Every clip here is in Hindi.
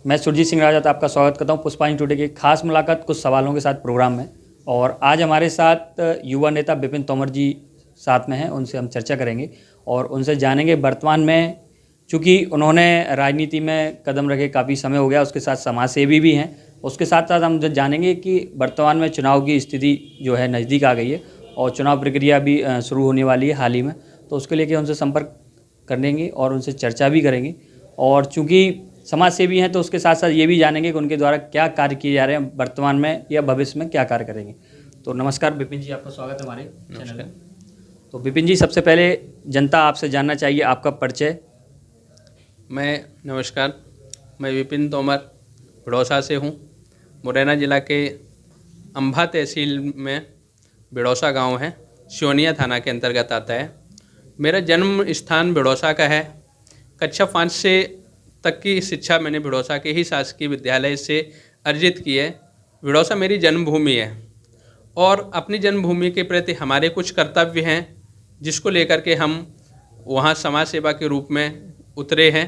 मैं सुरजीत सिंह राजत आपका स्वागत करता हूं पुष्पांजलि टुडे की खास मुलाकात कुछ सवालों के साथ प्रोग्राम में। और आज हमारे साथ युवा नेता विपिन तोमर जी साथ में हैं, उनसे हम चर्चा करेंगे और उनसे जानेंगे वर्तमान में, चूँकि उन्होंने राजनीति में कदम रखे काफ़ी समय हो गया, उसके साथ समाज सेवी भी हैं। उसके साथ साथ हम जानेंगे कि वर्तमान में चुनाव की स्थिति जो है नज़दीक आ गई है और चुनाव प्रक्रिया भी शुरू होने वाली है हाल ही में, तो उसके लिए कि उनसे संपर्क कर लेंगे और उनसे चर्चा भी करेंगे। और चूँकि समाज सेवी हैं तो उसके साथ साथ ये भी जानेंगे कि उनके द्वारा क्या कार्य किए जा रहे हैं वर्तमान में या भविष्य में क्या कार्य करेंगे। तो नमस्कार विपिन जी, आपका स्वागत है हमारे चैनल में। तो विपिन जी, सबसे पहले जनता आपसे जानना चाहिए आपका परिचय। नमस्कार, मैं विपिन तोमर बिड़ौसा से हूँ। मुरैना जिला के अंबा तहसील में बिड़ौसा गांव है, सियोनिया थाना के अंतर्गत आता है। मेरा जन्म स्थान बिड़ौसा का है। कक्षा 5 से तक की शिक्षा मैंने बिड़ौसा के ही शासकीय विद्यालय से अर्जित की है। बिड़ौसा मेरी जन्मभूमि है और अपनी जन्मभूमि के प्रति हमारे कुछ कर्तव्य हैं जिसको लेकर के हम वहाँ समाज सेवा के रूप में उतरे हैं।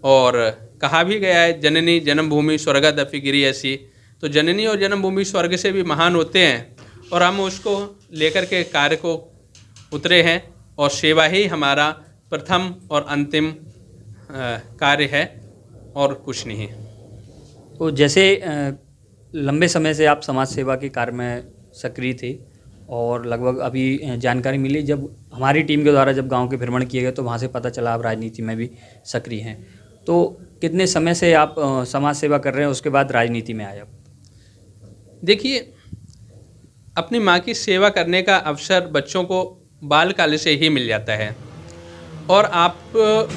और कहा भी गया है, जननी जन्मभूमि स्वर्गदपि गिरियसी। तो जननी और जन्मभूमि स्वर्ग से भी महान होते हैं और हम उसको लेकर के कार्य को उतरे हैं और सेवा ही हमारा प्रथम और अंतिम कार्य है और कुछ नहीं। तो जैसे लंबे समय से आप समाज सेवा के कार्य में सक्रिय थे और लगभग अभी जानकारी मिली जब हमारी टीम के द्वारा जब गांव के भ्रमण किए गए तो वहां से पता चला आप राजनीति में भी सक्रिय हैं। तो कितने समय से आप समाज सेवा कर रहे हैं, उसके बाद राजनीति में आए आप? देखिए, अपनी माँ की सेवा करने का अवसर बच्चों को बालकाल से ही मिल जाता है और आप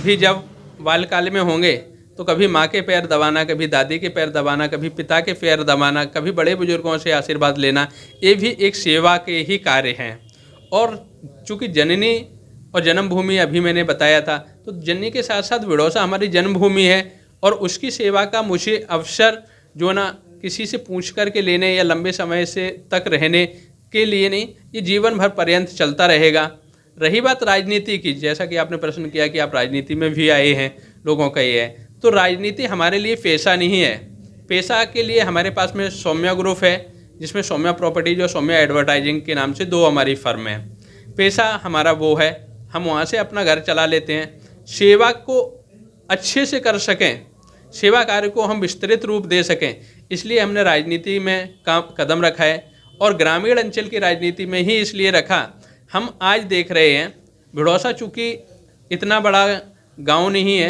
भी जब बालकाल में होंगे तो कभी माँ के पैर दबाना, कभी दादी के पैर दबाना, कभी पिता के पैर दबाना, कभी बड़े बुजुर्गों से आशीर्वाद लेना, ये भी एक सेवा के ही कार्य हैं। और चूँकि जननी और जन्मभूमि अभी मैंने बताया था, तो जननी के साथ साथ बिड़ौसा हमारी जन्मभूमि है और उसकी सेवा का मुझे अवसर जो ना किसी से पूछ कर के लेने या लंबे समय से तक रहने के लिए नहीं, ये जीवन भर पर्यंत चलता रहेगा। रही बात राजनीति की, जैसा कि आपने प्रश्न किया कि आप राजनीति में भी आए हैं, लोगों का ये है, तो राजनीति हमारे लिए पेशा नहीं है। पेशा के लिए हमारे पास में सौम्या ग्रुप है, जिसमें सौम्या प्रॉपर्टीज और सौम्या एडवर्टाइजिंग के नाम से 2 हमारी फर्म है। पेशा हमारा वो है, हम वहाँ से अपना घर चला लेते हैं। सेवा को अच्छे से कर सकें, सेवा कार्य को हम विस्तृत रूप दे सकें, इसलिए हमने राजनीति में कदम रखा है और ग्रामीण अंचल की राजनीति में ही इसलिए रखा। हम आज देख रहे हैं बिड़ौसा चूँकि इतना बड़ा गांव नहीं है,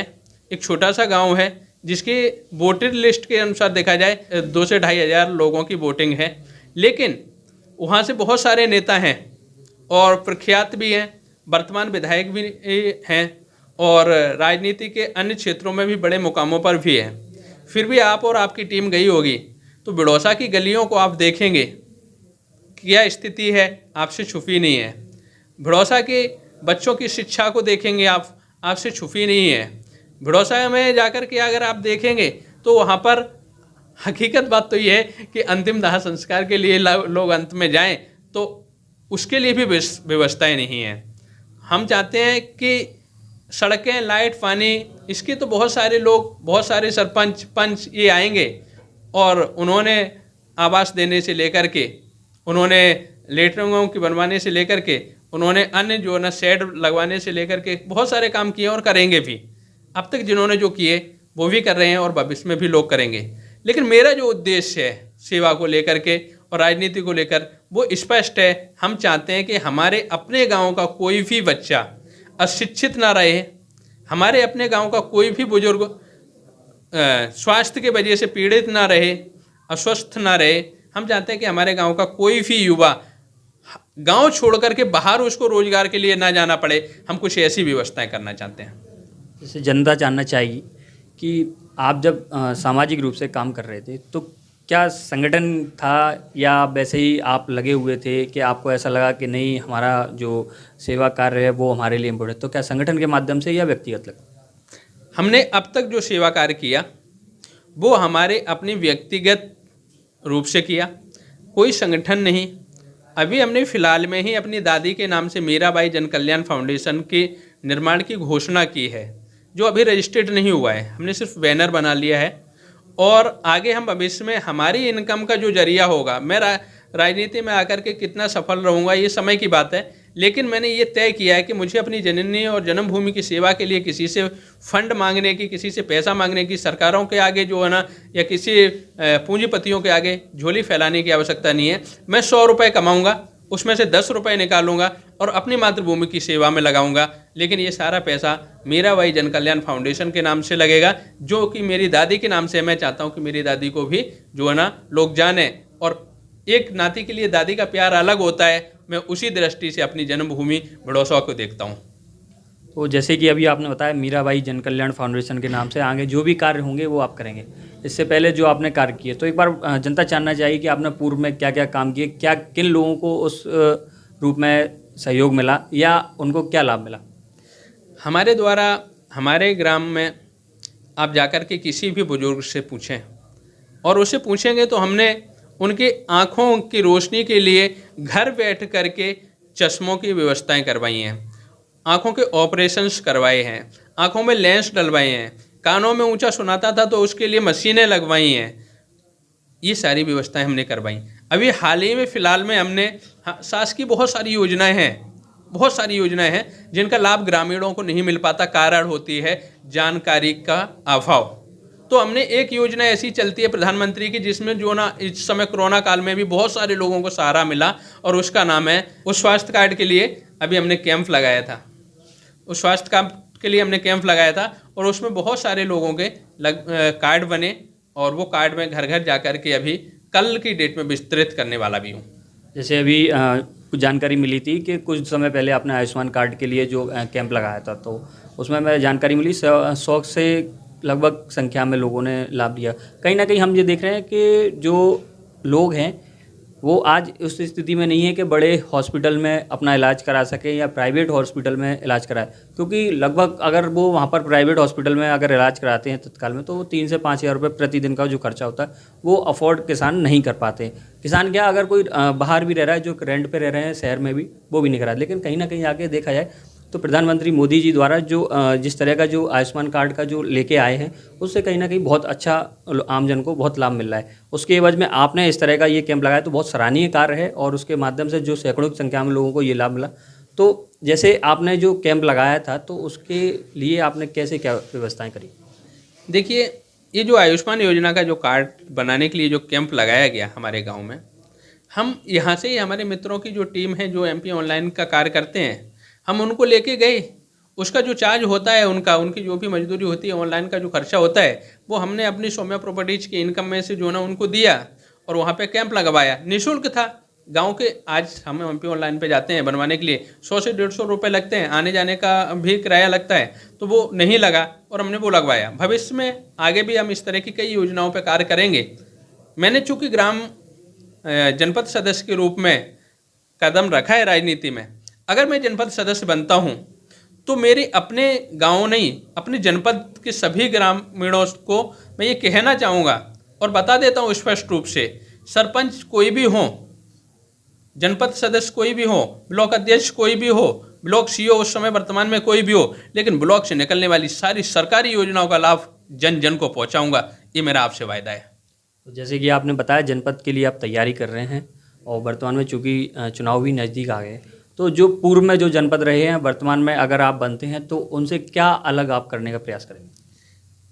एक छोटा सा गांव है जिसके वोटर लिस्ट के अनुसार देखा जाए 2 से 2.5 हज़ार लोगों की वोटिंग है, लेकिन वहाँ से बहुत सारे नेता हैं और प्रख्यात भी हैं, वर्तमान विधायक भी हैं और राजनीति के अन्य क्षेत्रों में भी बड़े मुकामों पर भी हैं। फिर भी आप और आपकी टीम गई होगी तो बिड़ौसा की गलियों को आप देखेंगे, क्या स्थिति है आपसे छुपी नहीं है। बिड़ौसा के बच्चों की शिक्षा को देखेंगे आप, आपसे छुपी नहीं है। बिड़ौसा में जाकर के अगर आप देखेंगे तो वहाँ पर हकीकत बात तो ये है कि अंतिम दाह संस्कार के लिए लोग अंत में जाएं तो उसके लिए भी व्यवस्थाएं नहीं हैं। हम चाहते हैं कि सड़कें, लाइट, पानी, इसके तो बहुत सारे लोग, बहुत सारे सरपंच, पंच ये आएंगे और उन्होंने आवास देने से लेकर के, उन्होंने लेटरिंगों की बनवाने से लेकर के, उन्होंने अन्य जो ना शेड लगवाने से लेकर के बहुत सारे काम किए और करेंगे भी। अब तक जिन्होंने जो किए वो भी कर रहे हैं और भविष्य में भी लोग करेंगे। लेकिन मेरा जो उद्देश्य है सेवा को लेकर के और राजनीति को लेकर वो स्पष्ट है। हम चाहते हैं कि हमारे अपने गांव का कोई भी बच्चा अशिक्षित ना रहे, हमारे अपने गांव का कोई भी बुजुर्ग स्वास्थ्य के वजह से पीड़ित ना रहे, अस्वस्थ ना रहे। हम चाहते हैं कि हमारे गांव का कोई भी युवा गांव छोड़ करके बाहर उसको रोजगार के लिए ना जाना पड़े। हम कुछ ऐसी व्यवस्थाएं करना चाहते हैं। जैसे जनता जानना चाहिए कि आप जब सामाजिक रूप से काम कर रहे थे तो क्या संगठन था या वैसे ही आप लगे हुए थे कि आपको ऐसा लगा कि नहीं, हमारा जो सेवा कार्य है वो हमारे लिए इम्पोर्टेंट, तो क्या संगठन के माध्यम से या व्यक्तिगत लगा? हमने अब तक जो सेवा कार्य किया वो हमारे अपनी व्यक्तिगत रूप से किया, कोई संगठन नहीं। अभी हमने फिलहाल में ही अपनी दादी के नाम से मीराबाई जन कल्याण फाउंडेशन के निर्माण की घोषणा की है, जो अभी रजिस्टर्ड नहीं हुआ है। हमने सिर्फ बैनर बना लिया है और आगे हम भविष्य में हमारी इनकम का जो जरिया होगा, मैं राजनीति में आकर के कितना सफल रहूँगा ये समय की बात है, लेकिन मैंने ये तय किया है कि मुझे अपनी जननी और जन्मभूमि की सेवा के लिए किसी से फंड मांगने की, किसी से पैसा मांगने की, सरकारों के आगे जो है ना, या किसी पूंजीपतियों के आगे झोली फैलाने की आवश्यकता नहीं है। मैं 100 रुपये कमाऊँगा, उसमें से 10 रुपये निकालूंगा और अपनी मातृभूमि की सेवा में लगाऊंगा, लेकिन ये सारा पैसा मीराबाई जन कल्याण फाउंडेशन के नाम से लगेगा, जो कि मेरी दादी के नाम से। मैं चाहता हूँ कि मेरी दादी को भी जो है ना लोग जाने, और एक नाती के लिए दादी का प्यार अलग होता है। मैं उसी दृष्टि से अपनी जन्मभूमि बड़ौसा को देखता हूँ। तो जैसे कि अभी आपने बताया मीराबाई जन कल्याण फाउंडेशन के नाम से आगे जो भी कार्य होंगे वो आप करेंगे। इससे पहले जो आपने कार्य किए, तो एक बार जनता जानना चाहिए कि आपने पूर्व में क्या क्या काम किए, क्या किन लोगों को उस रूप में सहयोग मिला या उनको क्या लाभ मिला? हमारे द्वारा हमारे ग्राम में आप जाकर के किसी भी बुजुर्ग से पूछें, और उससे पूछेंगे तो हमने उनकी आँखों की रोशनी के लिए घर बैठ करके चश्मों की व्यवस्थाएं करवाई हैं, आँखों के ऑपरेशंस करवाए हैं, आँखों में लेंस डलवाए हैं, कानों में ऊंचा सुनाता था तो उसके लिए मशीनें लगवाई हैं। ये सारी व्यवस्थाएं हमने करवाई। अभी हाल ही में फ़िलहाल में हमने शासकीय बहुत सारी योजनाएं हैं जिनका लाभ ग्रामीणों को नहीं मिल पाता, कारण होती है जानकारी का अभाव। तो हमने एक योजना ऐसी चलती है प्रधानमंत्री की, जिसमें जो ना इस समय कोरोना काल में भी बहुत सारे लोगों को सहारा मिला, और उसका नाम है उस स्वास्थ्य कार्ड के लिए अभी हमने कैंप लगाया था। उस स्वास्थ्य कार्ड के लिए हमने कैंप लगाया था और उसमें बहुत सारे लोगों के कार्ड बने, और वो कार्ड में घर घर जाकर के अभी कल की डेट में विस्तृत करने वाला भी हूँ। जैसे अभी कुछ जानकारी मिली थी कि कुछ समय पहले आपने आयुष्मान कार्ड के लिए जो कैंप लगाया था, तो उसमें मैं जानकारी मिली 100 से लगभग संख्या में लोगों ने लाभ लिया। कहीं ना कहीं हम ये देख रहे हैं कि जो लोग हैं वो आज उस स्थिति में नहीं है कि बड़े हॉस्पिटल में अपना इलाज करा सकें या प्राइवेट हॉस्पिटल में इलाज कराएं, क्योंकि लगभग अगर वो वहाँ पर प्राइवेट हॉस्पिटल में अगर इलाज कराते हैं तत्काल में, तो वो 3 से 5 हज़ार रुपये प्रतिदिन का जो खर्चा होता है वो अफोर्ड किसान नहीं कर पाते। किसान क्या, अगर कोई बाहर भी रह रहा है, जो रेंट पे रह रहे हैं शहर में भी, वो भी नहीं करा। लेकिन कहीं ना कहीं आके देखा जाए तो प्रधानमंत्री मोदी जी द्वारा जो जिस तरह का जो आयुष्मान कार्ड का जो लेके आए हैं, उससे कहीं ना कहीं बहुत अच्छा आमजन को बहुत लाभ मिल रहा है। उसके एवज में आपने इस तरह का ये कैंप लगाया तो बहुत सराहनीय कार्य है, और उसके माध्यम से जो सैकड़ों की संख्या में लोगों को ये लाभ मिला। तो जैसे आपने जो कैंप लगाया था, तो उसके लिए आपने कैसे क्या व्यवस्थाएँ करी? देखिए, ये जो आयुष्मान योजना का जो कार्ड बनाने के लिए जो कैंप लगाया गया हमारे गाँव में, हम यहाँ से ही हमारे मित्रों की जो टीम है जो MP ऑनलाइन का कार्य करते हैं, हम उनको लेके गए। उसका जो चार्ज होता है उनकी जो भी मजदूरी होती है, ऑनलाइन का जो खर्चा होता है, वो हमने अपनी सौम्या प्रॉपर्टीज की इनकम में से जो ना उनको दिया, और वहाँ पे कैंप लगवाया। निःशुल्क था। गांव के आज हम MP ऑनलाइन पे जाते हैं बनवाने के लिए 100 से 150 रुपये लगते हैं, आने जाने का भी किराया लगता है, तो वो नहीं लगा और हमने वो लगवाया। भविष्य में आगे भी हम इस तरह की कई योजनाओं पर कार्य करेंगे। मैंने चूँकि जनपद सदस्य के रूप में कदम रखा है राजनीति में, अगर मैं जनपद सदस्य बनता हूं तो मेरे अपने गांव नहीं, अपने जनपद के सभी ग्रामीणों को मैं ये कहना चाहूँगा और बता देता हूँ स्पष्ट रूप से, सरपंच कोई भी हो, जनपद सदस्य कोई भी हो, ब्लॉक अध्यक्ष कोई भी हो, ब्लॉक CO उस समय वर्तमान में कोई भी हो, लेकिन ब्लॉक से निकलने वाली सारी सरकारी योजनाओं का लाभ जन जन को पहुँचाऊँगा, ये मेरा आपसे वायदा है। तो जैसे कि आपने बताया जनपद के लिए आप तैयारी कर रहे हैं, और वर्तमान में चूँकि चुनाव भी नज़दीक आ गए, तो जो पूर्व में जो जनपद रहे हैं, वर्तमान में अगर आप बनते हैं तो उनसे क्या अलग आप करने का प्रयास करेंगे?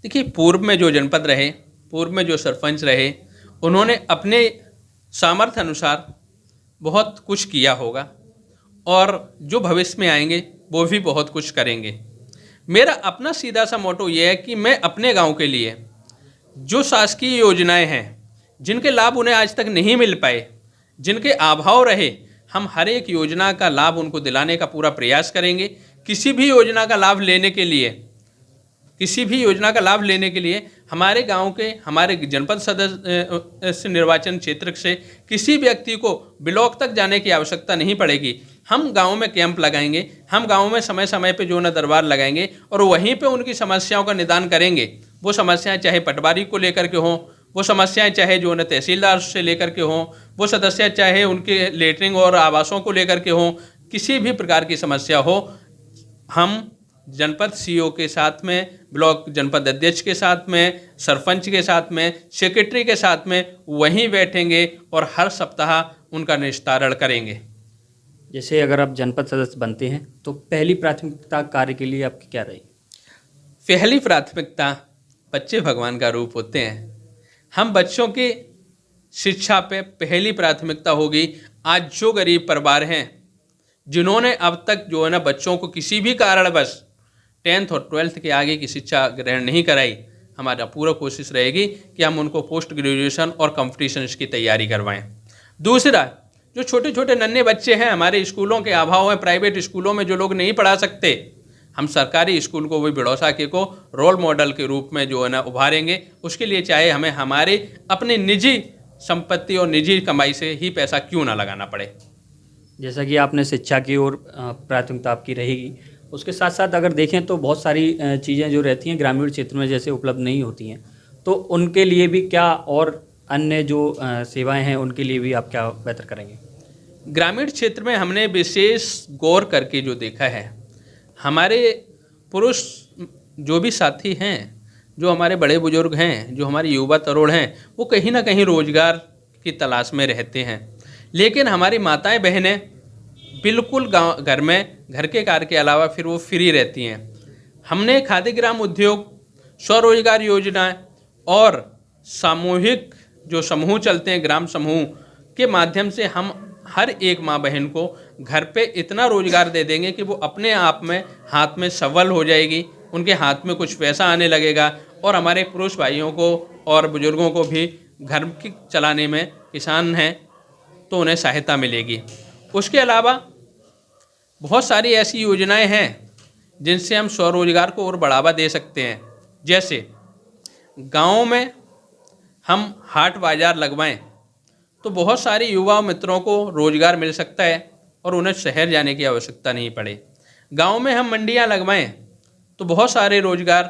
देखिए, पूर्व में जो जनपद रहे, पूर्व में जो सरपंच रहे, उन्होंने अपने सामर्थ्य अनुसार बहुत कुछ किया होगा, और जो भविष्य में आएंगे वो भी बहुत कुछ करेंगे। मेरा अपना सीधा सा मोटो ये है कि मैं अपने गांव के लिए जो शासकीय योजनाएं हैं, जिनके लाभ उन्हें आज तक नहीं मिल पाए, जिनके अभाव रहे, हम हर एक योजना का लाभ उनको दिलाने का पूरा प्रयास करेंगे। किसी भी योजना का लाभ लेने के लिए हमारे गांव के, हमारे जनपद सदस्य निर्वाचन क्षेत्र से किसी व्यक्ति को ब्लॉक तक जाने की आवश्यकता नहीं पड़ेगी। हम गांव में कैंप लगाएंगे, हम गांव में समय समय पे जो न दरबार लगाएंगे, और वहीं पे उनकी समस्याओं का निदान करेंगे। वो समस्याएं चाहे पटवारी को लेकर के हों, वो समस्याएं चाहे जो न तहसीलदार से लेकर के हों, वो सदस्य चाहे उनके लेटरिंग और आवासों को लेकर के हों, किसी भी प्रकार की समस्या हो, हम जनपद सीईओ के साथ में, ब्लॉक जनपद अध्यक्ष के साथ में, सरपंच के साथ में, सेक्रेटरी के साथ में वहीं बैठेंगे और हर सप्ताह उनका निस्तारण करेंगे। जैसे अगर आप जनपद सदस्य बनते हैं तो पहली प्राथमिकता कार्य के लिए आपकी क्या रहेगी? पहली प्राथमिकता, बच्चे भगवान का रूप होते हैं, हम बच्चों की शिक्षा पे पहली प्राथमिकता होगी। आज जो गरीब परिवार हैं जिन्होंने अब तक जो है ना बच्चों को किसी भी कारणवश 10th और 12th के आगे की शिक्षा ग्रहण नहीं कराई, हमारा पूरा कोशिश रहेगी कि हम उनको पोस्ट ग्रेजुएशन और कंपटीशन की तैयारी करवाएं। दूसरा, जो छोटे छोटे नन्हे बच्चे हैं, हमारे स्कूलों के अभाव है, प्राइवेट स्कूलों में जो लोग नहीं पढ़ा सकते, हम सरकारी स्कूल को भी बिड़ौसा के को रोल मॉडल के रूप में जो है ना उभारेंगे। उसके लिए चाहे हमें हमारे अपनी निजी संपत्ति और निजी कमाई से ही पैसा क्यों ना लगाना पड़े। जैसा कि आपने शिक्षा की ओर प्राथमिकता आपकी रहेगी, उसके साथ साथ अगर देखें तो बहुत सारी चीज़ें जो रहती हैं ग्रामीण क्षेत्र में जैसे उपलब्ध नहीं होती हैं, तो उनके लिए भी क्या और अन्य जो सेवाएं हैं उनके लिए भी आप क्या बेहतर करेंगे? ग्रामीण क्षेत्र में हमने विशेष गौर करके जो देखा है, हमारे पुरुष जो भी साथी हैं, जो हमारे बड़े बुजुर्ग हैं, जो हमारे युवा तरुण हैं, वो कहीं ना कहीं रोजगार की तलाश में रहते हैं। लेकिन हमारी माताएं बहनें बिल्कुल गाँव घर में घर के कार्य के अलावा फिर वो फ्री रहती हैं। हमने खादी ग्राम उद्योग, स्वरोजगार योजनाएं और सामूहिक जो समूह चलते हैं, ग्राम समूह के माध्यम से हम हर एक माँ बहन को घर पे इतना रोजगार दे देंगे कि वो अपने आप में हाथ में सबल हो जाएगी, उनके हाथ में कुछ पैसा आने लगेगा और हमारे पुरुष भाइयों को और बुजुर्गों को भी घर की चलाने में, किसान हैं तो उन्हें सहायता मिलेगी। उसके अलावा बहुत सारी ऐसी योजनाएं हैं जिनसे हम स्वरोजगार को और बढ़ावा दे सकते हैं। जैसे गाँव में हम हाट बाजार लगवाएं तो बहुत सारे युवा मित्रों को रोजगार मिल सकता है और उन्हें शहर जाने की आवश्यकता नहीं पड़े। गांव में हम मंडियां लगवाएं तो बहुत सारे रोजगार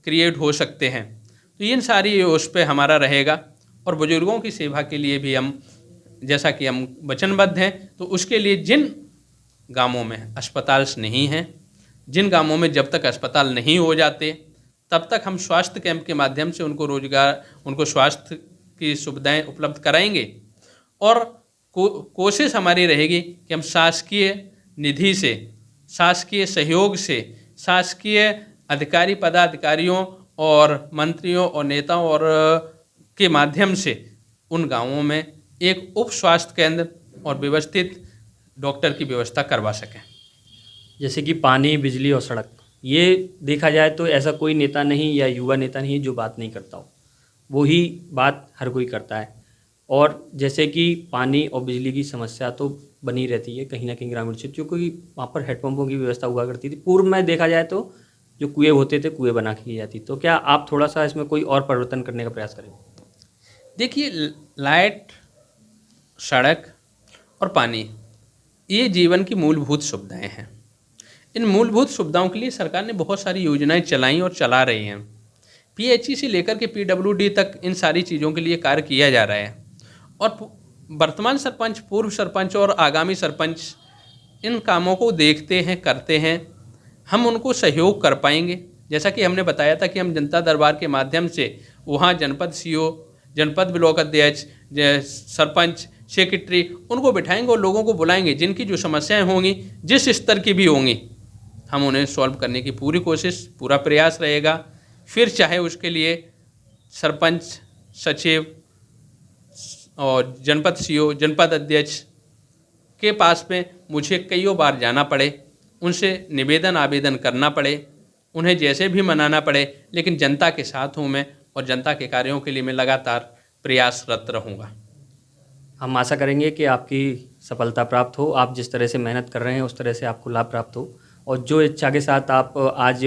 क्रिएट हो सकते हैं। तो इन सारी उस पे हमारा रहेगा। और बुजुर्गों की सेवा के लिए भी हम, जैसा कि हम वचनबद्ध हैं, तो उसके लिए जिन गांवों में अस्पताल नहीं हैं, जिन गांवों में जब तक अस्पताल नहीं हो जाते तब तक हम स्वास्थ्य कैंप के माध्यम से उनको रोजगार, उनको स्वास्थ्य की सुविधाएं उपलब्ध कराएंगे। और कोशिश हमारी रहेगी कि हम शासकीय निधि से, शासकीय सहयोग से, शासकीय अधिकारी पदाधिकारियों और मंत्रियों और नेताओं और के माध्यम से उन गांवों में एक उप स्वास्थ्य केंद्र और व्यवस्थित डॉक्टर की व्यवस्था करवा सकें। जैसे कि पानी, बिजली और सड़क, ये देखा जाए तो ऐसा कोई नेता नहीं या युवा नेता नहीं जो बात नहीं करता हो, वही बात हर कोई करता है। और जैसे कि पानी और बिजली की समस्या तो बनी रहती है कहीं ना कहीं ग्रामीण क्षेत्र, क्योंकि वहाँ पर हेडपम्पों की व्यवस्था हुआ करती थी। पूर्व में देखा जाए तो जो कुएँ होते थे, कुएँ बना की जाती। तो क्या आप थोड़ा सा इसमें कोई और परिवर्तन करने का प्रयास करें? देखिए, लाइट, सड़क और पानी, ये जीवन की मूलभूत सुविधाएं हैं। इन मूलभूत सुविधाओं के लिए सरकार ने बहुत सारी योजनाएं चलाई और चला रही हैं। पीएचई से लेकर के पीडब्ल्यूडी तक इन सारी चीज़ों के लिए कार्य किया जा रहा है। और वर्तमान सरपंच, पूर्व सरपंच और आगामी सरपंच इन कामों को देखते हैं, करते हैं। हम उनको सहयोग कर पाएंगे। जैसा कि हमने बताया था कि हम जनता दरबार के माध्यम से वहाँ जनपद सीईओ, जनपद ब्लॉक अध्यक्ष, सरपंच, सेक्रेटरी, उनको बिठाएंगे और लोगों को बुलाएंगे। जिनकी जो समस्याएं होंगी, जिस स्तर की भी होंगी, हम उन्हें सॉल्व करने की पूरी कोशिश, पूरा प्रयास रहेगा। फिर चाहे उसके लिए सरपंच, सचिव और जनपद सीईओ, जनपद अध्यक्ष के पास में मुझे कईयों बार जाना पड़े, उनसे निवेदन आवेदन करना पड़े, उन्हें जैसे भी मनाना पड़े, लेकिन जनता के साथ हूँ मैं और जनता के कार्यों के लिए मैं लगातार प्रयासरत रहूँगा। हम आशा करेंगे कि आपकी सफलता प्राप्त हो, आप जिस तरह से मेहनत कर रहे हैं उस तरह से आपको लाभ प्राप्त हो, और जो इच्छा के साथ आप आज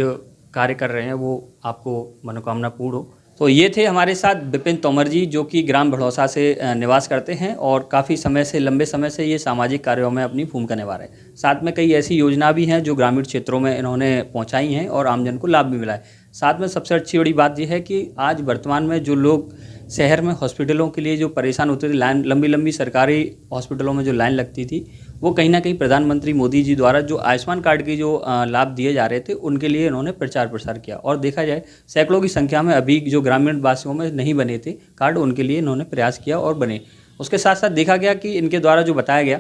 कार्य कर रहे हैं वो आपको मनोकामना पूर्ण हो। तो ये थे हमारे साथ विपिन तोमर जी, जो कि ग्राम भड़ौसा से निवास करते हैं और काफ़ी समय से, लंबे समय से ये सामाजिक कार्यों में अपनी भूमिका निभा रहे हैं। साथ में कई ऐसी योजना भी हैं जो ग्रामीण क्षेत्रों में इन्होंने पहुंचाई हैं और आमजन को लाभ भी मिला है। साथ में सबसे अच्छी बड़ी बात यह है कि आज वर्तमान में जो लोग शहर में हॉस्पिटलों के लिए जो परेशान होते थे, लाइन लंबी लंबी सरकारी हॉस्पिटलों में जो लाइन लगती थी, वो कहीं ना कहीं प्रधानमंत्री मोदी जी द्वारा जो आयुष्मान कार्ड की जो लाभ दिए जा रहे थे उनके लिए इन्होंने प्रचार प्रसार किया। और देखा जाए सैकड़ों की संख्या में अभी जो ग्रामीण वासियों में नहीं बने थे कार्ड, उनके लिए इन्होंने प्रयास किया और बने। उसके साथ साथ देखा गया कि इनके द्वारा जो बताया गया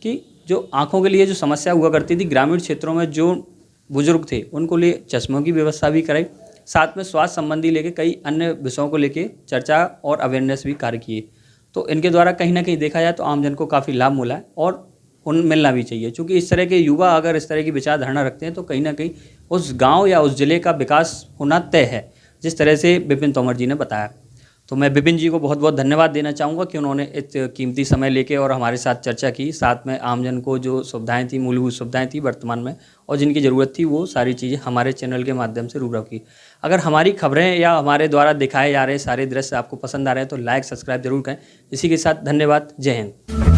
कि जो आँखों के लिए जो समस्या हुआ करती थी ग्रामीण क्षेत्रों में, जो बुजुर्ग थे उनको लिए चश्मों की व्यवस्था भी कराई, साथ में स्वास्थ्य संबंधी लेके कई अन्य विषयों को लेके चर्चा और अवेयरनेस भी कार्य किए। तो इनके द्वारा कहीं ना कहीं देखा जाए तो आम जन को काफ़ी लाभ मिला है और उन मिलना भी चाहिए, क्योंकि इस तरह के युवा अगर इस तरह की विचारधारणा रखते हैं तो कहीं ना कहीं उस गांव या उस ज़िले का विकास होना तय है, जिस तरह से विपिन तोमर जी ने बताया। तो मैं विपिन जी को बहुत बहुत धन्यवाद देना चाहूँगा कि उन्होंने इस कीमती समय लेके और हमारे साथ चर्चा की, साथ में आमजन को जो सुविधाएं थी, मूलभूत सुविधाएं थी वर्तमान में और जिनकी ज़रूरत थी, वो सारी चीज़ें हमारे चैनल के माध्यम से रूबरू की। अगर हमारी खबरें या हमारे द्वारा दिखाए जा रहे सारे दृश्य आपको पसंद आ रहे हैं तो लाइक सब्सक्राइब जरूर करें। इसी के साथ धन्यवाद। जय हिंद।